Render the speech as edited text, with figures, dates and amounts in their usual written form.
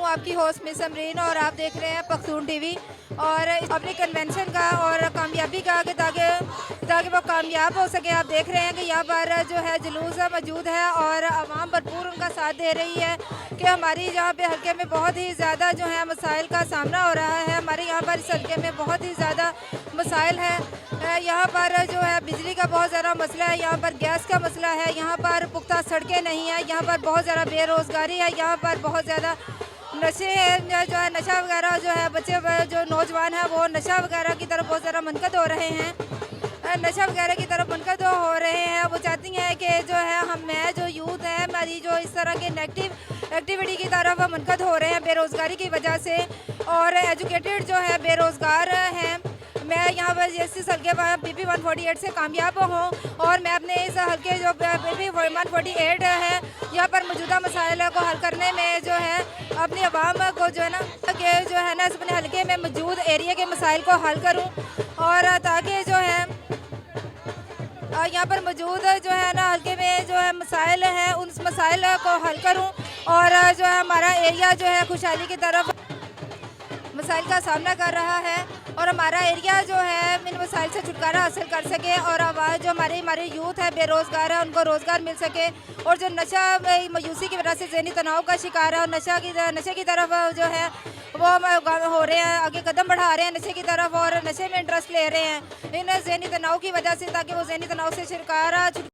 आपकी host miss Amreen और आप देख रहे हैं पख्तून टीवी। और अपनी कन्वेंशन का और कामयाबी का कि ताकि वो कामयाब हो सके। आप देख रहे हैं कि यहाँ पर जो है जुलूस मौजूद है और आवाम भरपूर उनका साथ दे रही है कि हमारी यहाँ पे हल्के में बहुत ही ज़्यादा जो है मसाइल का सामना हो रहा है। हमारे यहाँ पर इस हल्के में बहुत ही ज़्यादा मसाइल है। यहाँ पर जो है बिजली का बहुत ज़्यादा मसला है, यहाँ पर गैस का मसला है, यहाँ पर पुख्ता सड़कें नहीं है, यहाँ पर बहुत ज़्यादा बेरोज़गारी है, यहाँ पर बहुत ज़्यादा नशे हैं, जो है नशा वगैरह जो है बच्चे जो नौजवान हैं वो नशा वगैरह की तरफ बहुत ज़्यादा मुनकद हो रहे हैं, नशा वगैरह की तरफ मुनकद हो रहे हैं। वो चाहती हैं कि जो है मैं जो यूथ है हमारी जो इस तरह के नेगेटिव एक्टिविटी की तरफ मुनकद हो रहे हैं बेरोज़गारी की वजह से, और एजुकेटेड जो है बेरोज़गार हैं। मैं यहाँ पर इस हल्के पर BP 148 से कामयाब हूँ और मैं अपने इस हल्के जो BP 148 है यहाँ पर मौजूदा मसाइल को हल करने में जो है अपनी आवाम को जो है ना अपने हल्के में मौजूद एरिया के मसाइल को हल करूँ, और ताकि जो है यहाँ पर मौजूद जो है ना हल्के में जो है मसाइल हैं उन मसाइल को हल करूँ, और जो है हमारा एरिया जो है खुशहाली की तरफ मसाइल का सामना कर रहा है और हमारा एरिया जो है इन मसाइल से छुटकारा हासिल कर सके, और आवाज़ जो हमारे यूथ है बेरोज़गार है उनको रोज़गार मिल सके, और जो नशा मायूसी की वजह से ज़हनी तनाव का शिकार है और नशे की तरफ जो है वो हो रहे हैं, आगे कदम बढ़ा रहे हैं नशे की तरफ और नशे में इंटरेस्ट ले रहे हैं इन ज़हनी तनाव की वजह से, ताकि वो ज़हनी तनाव से छुटकारा